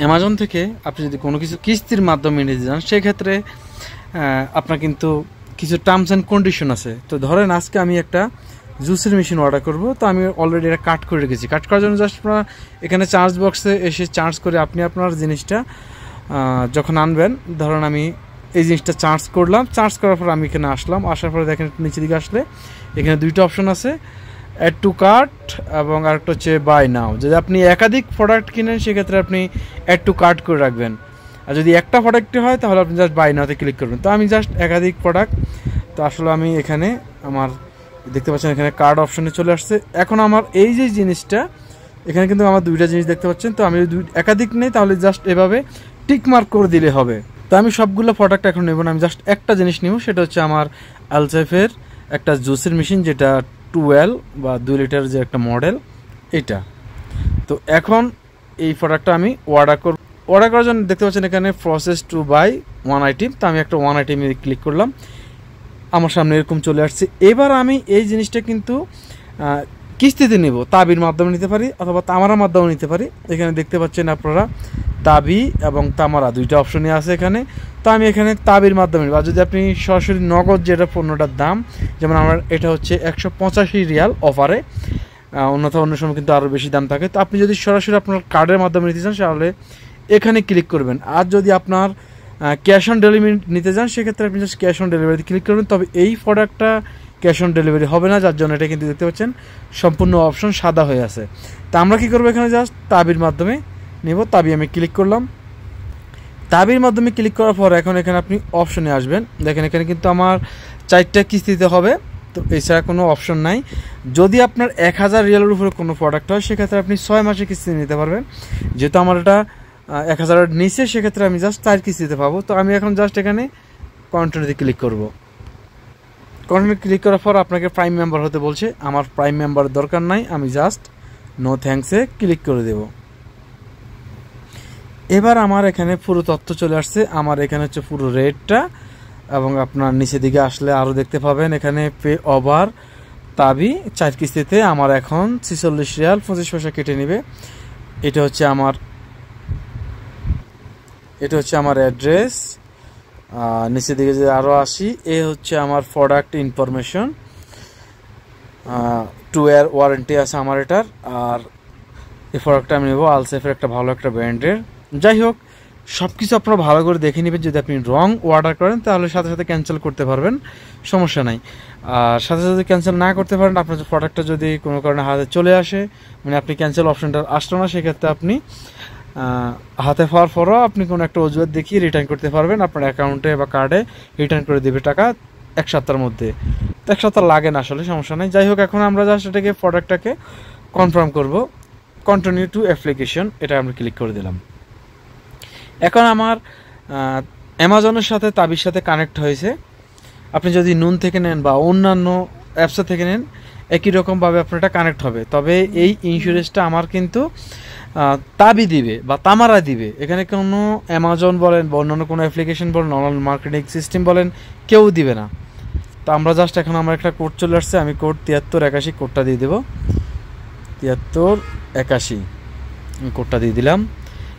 Amazon থেকে আপনি যদি কোনো কিছু কিস্তির মাধ্যমে নিতে যান সেক্ষেত্রে আপনার কিন্তু কিছু টার্মস অ্যান্ড কন্ডিশন আছে। তো ধরেন আজকে আমি একটা জুসের মেশিন অর্ডার করব, তো আমি অলরেডি এটা কাট করে রেখেছি। কাট করার জন্য জাস্ট আপনারা এখানে চার্জ বক্সে এসে চার্জ করে আপনি আপনার জিনিসটা যখন আনবেন, ধরুন আমি এই জিনিসটা চার্জ করলাম, চার্জ করার পর আমি এখানে আসলাম, আসার পরে দেখেন নিচের দিকে আসলে এখানে দুইটা অপশন আছে, অ্যাড টু কার্ট এবং আরেকটা হচ্ছে বাই নাও। যদি আপনি একাধিক প্রোডাক্ট কিনেন সেক্ষেত্রে আপনি অ্যাড টু কার্ট করে রাখবেন, আর যদি একটা প্রোডাক্টই হয় তাহলে আপনি জাস্ট বাই নাওতে ক্লিক করবেন। তো আমি জাস্ট একাধিক প্রোডাক্ট, তো আসলে আমি এখানে আমার দেখতে পাচ্ছেন এখানে কার্ড অপশনে চলে আসছে। এখন আমার এই যে জিনিসটা এখানে কিন্তু আমার দুইটা জিনিস দেখতে পাচ্ছেন, তো আমি যদি একাধিক নেই তাহলে জাস্ট এভাবে টিক মার্ক করে দিলে হবে। তো আমি সবগুলো প্রোডাক্ট এখন নেব না, আমি জাস্ট একটা জিনিস নেব, সেটা হচ্ছে আমার আলসেফের একটা জুসের মেশিন, যেটা 12 বা 2 লিটার যে একটা মডেল এটা। তো এখন এই প্রোডাক্টটা আমি অর্ডার করব। অর্ডার করার জন্য দেখতে পাচ্ছেন এখানে প্রসেস টু বাই 1 আইটেম, তো আমি একটা 1 আইটেমে ক্লিক করলাম, আমার সামনে এরকম চলে আসছে। এবার আমি এই জিনিসটা কিন্তু কিস্তিতে নেব, তাবির মাধ্যমে নিতে পারি অথবা তামারার মাধ্যমে নিতে পারি। এখানে দেখতে পাচ্ছেন আপনারা তাবি এবং তামারা দুইটা অপশনই আছে এখানে। তো আমি এখানে তাবির মাধ্যমে নেব। আর যদি আপনি সরাসরি নগদ যেটা পণ্যটার দাম, যেমন আমার এটা হচ্ছে 185 রিয়াল অফারে, অন্যথা অন্য সময় কিন্তু আরও বেশি দাম থাকে। তো আপনি যদি সরাসরি আপনার কার্ডের মাধ্যমে নিতে চান তাহলে এখানে ক্লিক করবেন। আর যদি আপনার ক্যাশ অন ডেলিভারি নিতে চান সেক্ষেত্রে আপনি জাস্ট ক্যাশ অন ডেলিভারিতে ক্লিক করবেন। তবে এই প্রোডাক্টটা ক্যাশ অন ডেলিভারি হবে না, যার জন্য এটা কিন্তু দেখতে পাচ্ছেন সম্পূর্ণ অপশন সাদা হয়ে আছে। তা আমরা কী করবো, এখানে জাস্ট তাবির মাধ্যমে নেব। তাবি আমি ক্লিক করলাম। তাবির মাধ্যমে ক্লিক করার পর এখন এখানে আপনি অপশনে আসবেন। দেখেন এখানে কিন্তু আমার 4টা কিস্তিতে হবে, তো এছাড়া কোনো অপশন নাই। যদি আপনার 1000 রিয়ালের উপরে কোনো প্রোডাক্ট হয় সেক্ষেত্রে আপনি 6 মাসে কিস্তি নিতে পারবেন। যেহেতু আমার এটা 1000-এর নিচে, সেক্ষেত্রে আমি জাস্ট 4 কিস্তিতে পাবো। তো আমি এখন জাস্ট এখানে কন্টিনিউতে ক্লিক করব। কন্টিনিউ ক্লিক করার পর আপনাকে প্রাইম মেম্বার হতে বলছে, আমার প্রাইম মেম্বার দরকার নাই, আমি জাস্ট নো থ্যাঙ্কসে ক্লিক করে দেব। এবার আমার এখানে পুরো তথ্য চলে আসছে। আমার এখানে হচ্ছে পুরো রেটটা, এবং আপনার নিচের দিকে আসলে আরও দেখতে পাবেন এখানে পে ওভার তাবি 4 কিস্তিতে আমার এখন 46 রিয়াল 25 পয়সা কেটে নেবে। এটা হচ্ছে আমার অ্যাড্রেস। নিচের দিকে যে আরও আসি, এ হচ্ছে আমার প্রোডাক্ট ইনফরমেশন, 2 ইয়ার ওয়ারেন্টি আছে আমার এটার। আর এই প্রোডাক্টটা আমি নেবো আলসেফের একটা ভালো একটা ব্র্যান্ডের। যাই হোক, সব কিছু আপনারা ভালো করে দেখে নেবেন। যদি আপনি রং অর্ডার করেন তাহলে সাথে সাথে ক্যান্সেল করতে পারবেন, সমস্যা নাই। আর সাথে সাথে ক্যান্সেল না করতে পারেন, আপনার প্রোডাক্টটা যদি কোনো কারণে হাতে চলে আসে, মানে আপনি ক্যান্সেল অপশনটা আসলো না, সেক্ষেত্রে আপনি হাতে পাওয়ার পরও আপনি কোনো একটা অজুহাত দেখিয়ে রিটার্ন করতে পারবেন। আপনার অ্যাকাউন্টে বা কার্ডে রিটার্ন করে দেবে টাকা 1 সপ্তাহের মধ্যে। তো 1 সপ্তাহ লাগে না আসলে, সমস্যা নেই। যাই হোক, এখন আমরা জাস্ট এটাকে প্রোডাক্টটাকে কনফার্ম করব। কন্টিনিউ টু অ্যাপ্লিকেশন, এটা আমরা ক্লিক করে দিলাম। এখন আমার অ্যামাজনের সাথে তাবির সাথে কানেক্ট হয়েছে। আপনি যদি নুন থেকে নেন বা অন্যান্য অ্যাপসে থেকে নেন, একই রকমভাবে আপনার এটা কানেক্ট হবে। তবে এই ইন্স্যুরেন্সটা আমার কিন্তু তাবি দিবে বা তামারা দিবে। এখানে কোনো অ্যামাজন বলেন বা অন্যান্য কোনো অ্যাপ্লিকেশন বলেন, অনলাইন মার্কেটিং সিস্টেম বলেন, কেউ দিবে না। তো আমরা জাস্ট এখন আমার একটা কোড চলে আসছে, আমি কোড 7381 কোডটা দিয়ে দেবো। 7381 আমি কোডটা দিয়ে দিলাম।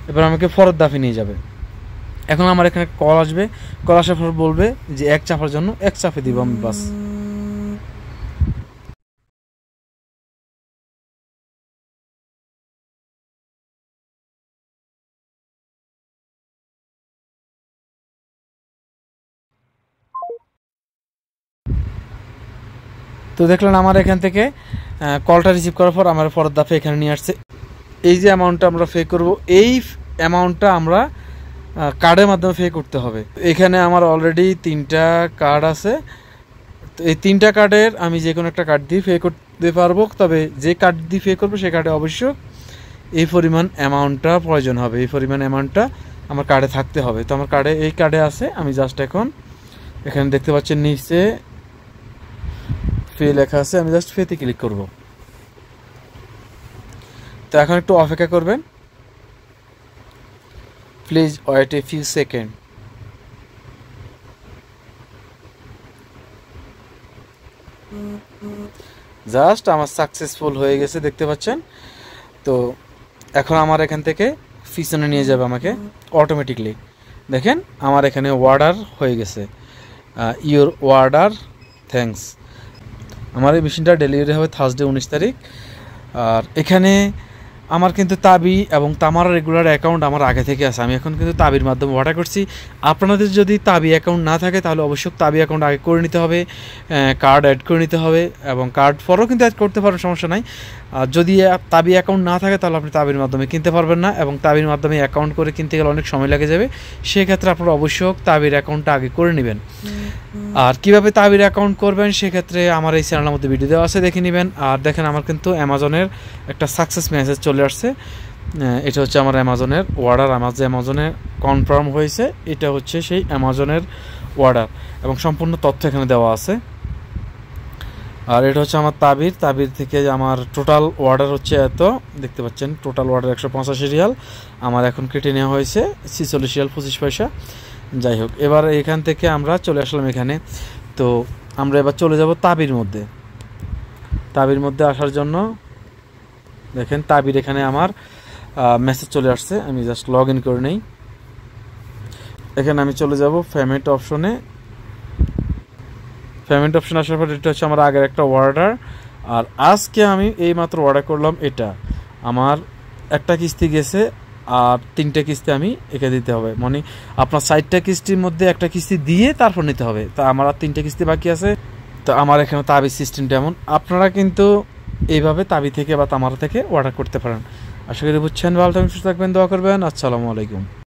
এবার আমাকে ফরদ দাফি নিয়ে যাবে। এখন আমার এখানে কল আসবে, কল আসার পর বলবে যে 1 চাপার জন্য 1 চাপে দিব আমি, বাস। তো দেখলেন আমার এখান থেকে কলটা রিসিভ করার পর আমার ফরদ দাফে এখানে নিয়ে আসছে। এই যে অ্যামাউন্টটা আমরা পে করব, এই অ্যামাউন্টটা আমরা কার্ডের মাধ্যমে পে করতে হবে। এখানে আমার অলরেডি 3টা কার্ড আছে। তো এই 3টা কার্ডের আমি যে কোনো একটা কার্ড দিয়ে পে করতে পারবো। তবে যে কার্ড দিয়ে পে করবো সেই কার্ডে অবশ্য এই পরিমাণ অ্যামাউন্টটা প্রয়োজন হবে, এই পরিমাণ অ্যামাউন্টটা আমার কার্ডে থাকতে হবে। তো আমার কার্ডে এই কার্ডে আছে। আমি জাস্ট এখন এখানে দেখতে পাচ্ছেন নিচে পে লেখা আছে, আমি জাস্ট পেতে ক্লিক করব। তো এখন একটু অপেক্ষা করবেন, please wait a few seconds. Just আমার সাকসেসফুল হয়ে গেছে, দেখতে পাচ্ছেন। তো এখন আমার এখান থেকে পিছনে নিয়ে যাবে আমাকে অটোমেটিকলি। দেখেন আমার এখানে অর্ডার হয়ে গেছে, ইওর অর্ডার থ্যাঙ্কস। আমার এই মেশিনটা ডেলিভারি হবে থার্সডে 19 তারিখ। আর এখানে আমার কিন্তু তাবি এবং তামার রেগুলার অ্যাকাউন্ট আমার আগে থেকে আছে, আমি এখন কিন্তু তাবির মাধ্যমে অর্ডার করছি। আপনাদের যদি তাবি অ্যাকাউন্ট না থাকে তাহলে অবশ্যই তাবি অ্যাকাউন্ট আগে করে নিতে হবে, কার্ড অ্যাড করে নিতে হবে, এবং কার্ড পরেও কিন্তু অ্যাড করতে পারেন, সমস্যা নাই। আর যদি তাবি অ্যাকাউন্ট না থাকে তাহলে আপনি তাবির মাধ্যমে কিনতে পারবেন না, এবং তাবির মাধ্যমে অ্যাকাউন্ট করে কিনতে গেলে অনেক সময় লেগে যাবে। সেক্ষেত্রে আপনারা অবশ্যই তাবির অ্যাকাউন্টটা আগে করে নেবেন। আর কীভাবে তাবির অ্যাকাউন্ট করবেন সেক্ষেত্রে আমার এই চ্যানেলের মধ্যে ভিডিও দেওয়া আছে, দেখে নেবেন। আর দেখেন আমার কিন্তু অ্যামাজনের একটা সাকসেস মেসেজ চলে আসছে। এটা হচ্ছে আমার অ্যামাজনের অর্ডার, আমার যে অ্যামাজনে কনফার্ম হয়েছে এটা হচ্ছে সেই অ্যামাজনের অর্ডার, এবং সম্পূর্ণ তথ্য এখানে দেওয়া আছে। আর এটা হচ্ছে আমার তাবির থেকে আমার টোটাল অর্ডার হচ্ছে এত, দেখতে পাচ্ছেন টোটাল অর্ডার 185 রিয়াল, আমার এখন কেটে নেওয়া হয়েছে 46 রিয়াল 25 পয়সা। যাই হোক, এবার এখান থেকে আমরা চলে আসলাম এখানে। তো আমরা এবার চলে যাব তাবির মধ্যে। তাবির মধ্যে আসার জন্য দেখেন তাবির এখানে আমার মেসেজ চলে আসছে, আমি জাস্ট লগ ইন করে নেই। এখানে আমি চলে যাব পেমেন্ট অপশনে। পেমেন্ট অপশন আসার পর এটা হচ্ছে আমার আগের একটা অর্ডার। আর আজকে আমি এইমাত্র অর্ডার করলাম এটা, আমার একটা কিস্তি গেছে আর 3টে কিস্তি আমি একে দিতে হবে, মানে আপনার 4টা কিস্তির মধ্যে একটা কিস্তি দিয়ে তারপর নিতে হবে। তা আমার আর 3টে কিস্তি বাকি আছে। তো আমার এখানে তাবি সিস্টেমটা এমন, আপনারা কিন্তু এইভাবে তাবি থেকে বা তামারা থেকে অর্ডার করতে পারেন। আশা করি বুঝছেন। ভালো থাকবেন, সুস্থ থাকবেন, দোয়া করবেন। আসসালামু আলাইকুম।